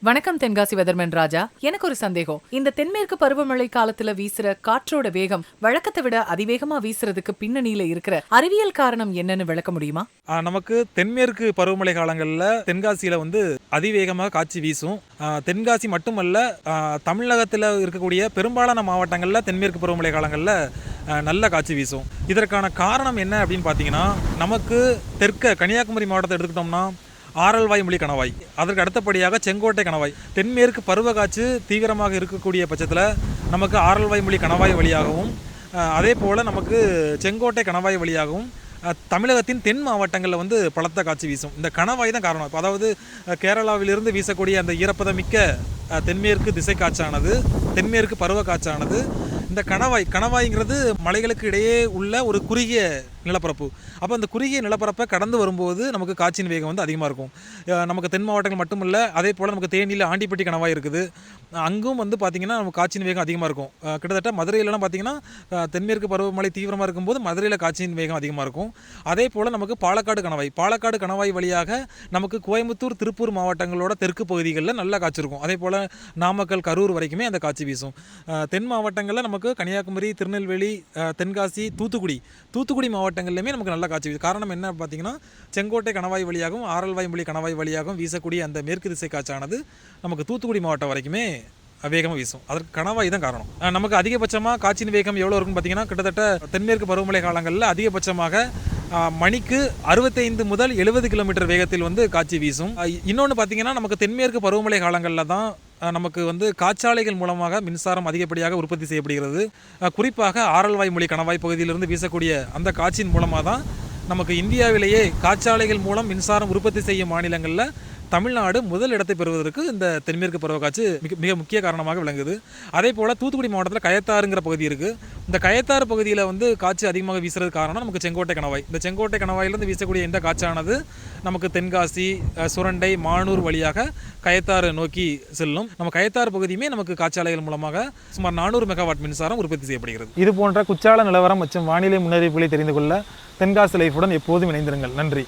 வணக்கம் தென்காசி வெதர்மன் ராஜா. எனக்கு ஒரு சந்தேகம். இந்த தென்மேற்கு பருவமழை காலத்துல வீசுற காற்றோட வேகம் வழக்கத்தை விட அதிவேகமா வீசுறதுக்கு பின்னணியில இருக்கிற அறிவியல் காரணம் என்னன்னு விளக்க முடியுமா? நமக்கு தென்மேற்கு பருவமழை காலங்களில் தென்காசியில் அதிவேகமாக காற்று வீசும். தென்காசி மட்டுமல்ல, தமிழகத்தில் இருக்கக்கூடிய பெரும்பாலான மாவட்டங்களில் தென்மேற்கு பருவமழை காலங்களில் நல்ல காற்று வீசும். இதற்கான காரணம் என்ன அப்படின்னு பார்த்தீங்கன்னா, நமக்கு தெற்க கன்னியாகுமரி மாவட்டத்தை எடுத்துக்கிட்டோம்னா ஆரல்வாய்மொழி கணவாய், அதற்கு அடுத்தபடியாக செங்கோட்டை கணவாய். தென்மேற்கு பருவக்காற்று தீவிரமாக இருக்கக்கூடிய பட்சத்தில் நமக்கு ஆரல்வாய்மொழி கணவாய் வழியாகவும் அதே போல் நமக்கு செங்கோட்டை கணவாய் வழியாகவும் தமிழகத்தின் தென் மாவட்டங்களில் பலத்த காற்று வீசும். இந்த கணவாய் தான் காரணம். இப்போ அதாவது கேரளாவிலிருந்து வீசக்கூடிய அந்த ஈரப்பதமிக்க தென்மேற்கு திசை காற்றானது, தென்மேற்கு பருவ காற்றானது இந்த கணவாய்ங்கிறது மலைகளுக்கு இடையே உள்ள ஒரு குறுகிய நிலப்பரப்பு. அப்போ அந்த குறுகிய நிலப்பரப்பை கடந்து வரும்போது நமக்கு காற்றின் வேகம் அதிகமாக இருக்கும். நமக்கு தென் மாவட்டங்கள் மட்டும் இல்லை, அதே போல் நமக்கு தேனியில் ஆண்டிப்பட்டி கணவாய் இருக்குது. அங்கும் பார்த்திங்கன்னா நமக்கு காற்றின் வேகம் அதிகமாக இருக்கும். கிட்டத்தட்ட மதுரையிலலாம் பார்த்திங்கன்னா தென்மேற்கு பருவமழை தீவிரமாக இருக்கும்போது மதுரையில் காற்றின் வேகம் அதிகமாக இருக்கும். அதே போல் நமக்கு பாலக்காடு கணவாய் வழியாக நமக்கு கோயம்புத்தூர், திருப்பூர் மாவட்டங்களோட தெற்கு பகுதிகளில் நல்ல காற்று இருக்கும். அதே போல் நாமக்கல், கரூர் வரைக்குமே அந்த காற்று வீசும். தென் மாவட்டங்களில் நமக்கு கன்னியாகுமரி, திருநெல்வேலி, தென்காசி, தூத்துக்குடி மாவட்டங்கள்லையுமே நமக்கு நல்ல காற்று வீசும். காரணம் என்ன பார்த்தீங்கன்னா, செங்கோட்டை கணவாய் வழியாகவும் ஆரல்வாய்மொழி கணவாய் வழியாகவும் வீசக்கூடிய அந்த மேற்கு திசை காற்றானது நமக்கு தூத்துக்குடி மாவட்டம் வரைக்குமே வேகமாக வீசும். அதற்கு கணவாய் தான் காரணம். நமக்கு அதிகபட்சமாக காற்றின் வேகம் எவ்வளோ இருக்குன்னு பார்த்தீங்கன்னா, கிட்டத்தட்ட தென்மேற்கு பருவமழை காலங்களில் அதிகபட்சமாக மணிக்கு 65 முதல் 70 கிலோமீட்டர் வேகத்தில் காற்று வீசும். இன்னொன்று பார்த்தீங்கன்னா, நமக்கு தென்மேற்கு பருவமழை காலங்களில் தான் நமக்கு காற்றாலைகள் மூலமாக மின்சாரம் அதிகப்படியாக உற்பத்தி செய்யப்படுகிறது. குறிப்பாக ஆரல்வாய்மொழி கணவாய் பகுதியிலிருந்து வீசக்கூடிய அந்த காற்றின் மூலமாக தான் நமக்கு இந்தியாவிலேயே காற்றாலைகள் மூலம் மின்சாரம் உற்பத்தி செய்யும் மாநிலங்களில் தமிழ்நாடு முதல் இடத்தை பெறுவதற்கு இந்த தென்மேற்கு பருவக்காற்று மிக முக்கிய காரணமாக விளங்குது. அதே போல் தூத்துக்குடி மாவட்டத்தில் கயத்தாறுங்கிற பகுதி இருக்குது. இந்த கயத்தாறு பகுதியில் காற்று அதிகமாக வீசுறது காரணம் நமக்கு செங்கோட்டை கணவாய். இந்த செங்கோட்டை கணவாயிலிருந்து வீசக்கூடிய இந்த காற்றானது நமக்கு தென்காசி, சுரண்டை, மானூர் வழியாக கயத்தாறு நோக்கி செல்லும். நம்ம கயத்தாறு பகுதியுமே நமக்கு காற்றாலைகள் மூலமாக சுமார் 400 மெகாவாட் மின்சாரம் உற்பத்தி செய்யப்படுகிறது. இது போன்ற குற்றால நிலவரம் மற்றும் வானிலை முன்னறிவிப்புகளை தெரிந்து கொள்ள தென்காசி லைஃபுடன் எப்போதும் இணைந்திருங்கள். நன்றி.